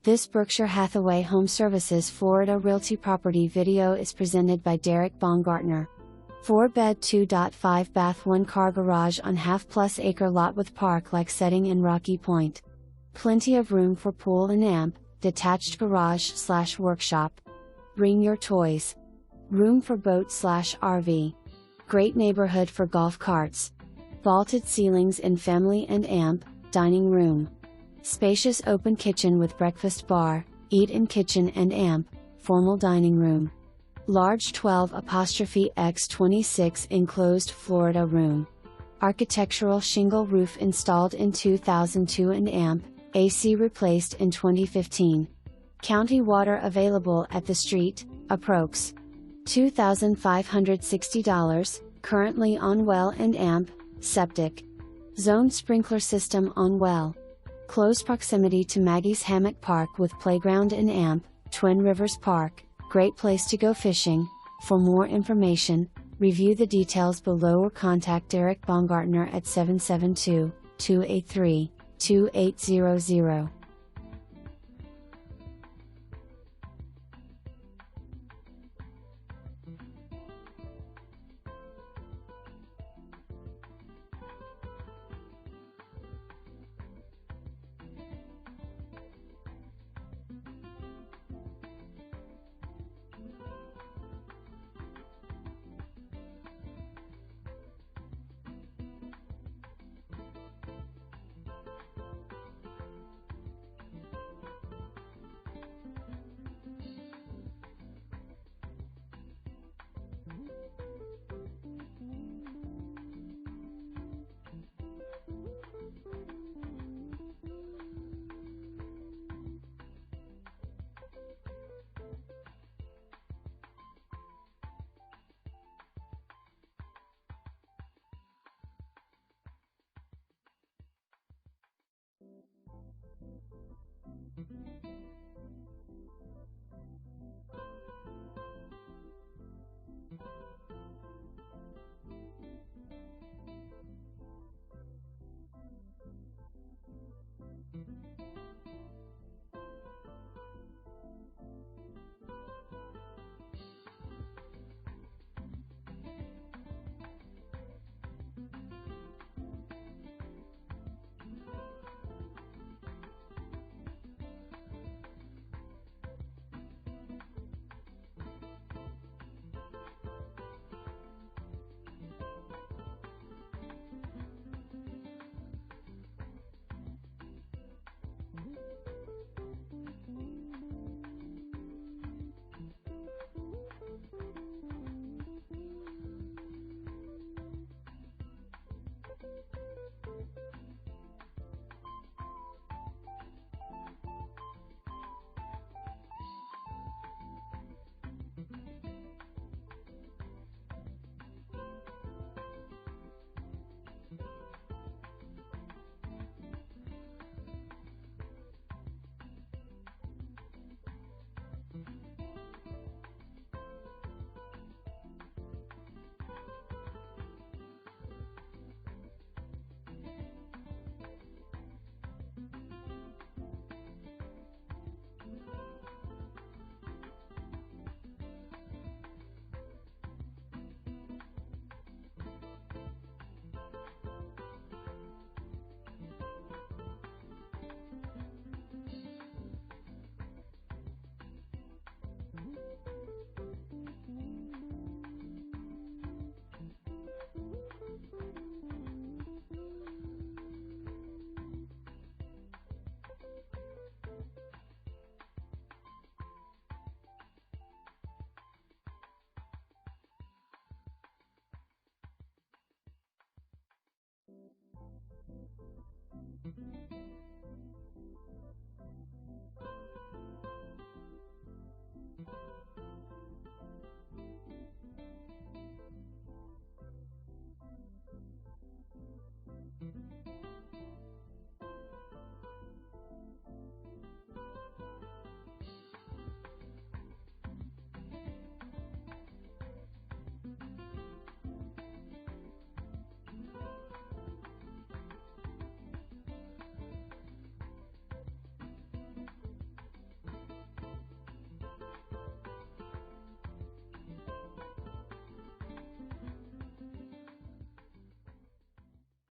This Berkshire Hathaway HomeServices Florida Realty property video is presented by Derek Baumgartner. 4-bed 2.5-bath 1-car garage on half-plus acre lot with park-like setting in Rocky Point. Plenty of room for pool and amp, detached garage/workshop. Bring your toys. Room for boat/RV. Great neighborhood for golf carts. Vaulted ceilings in family and amp, dining room. Spacious open kitchen with breakfast bar, eat-in kitchen and amp, formal dining room. Large 12x26 enclosed Florida room. Architectural shingle roof installed in 2002 and amp, AC replaced in 2015. County water available at the street, Aprox. $2,560, currently on well and amp, septic. Zone sprinkler system on well. Close proximity to Maggy's Hammock Park with playground and amp, Twin Rivers Park, great place to go fishing. For more information, review the details below or contact Derek Baumgartner at 772-283-2800.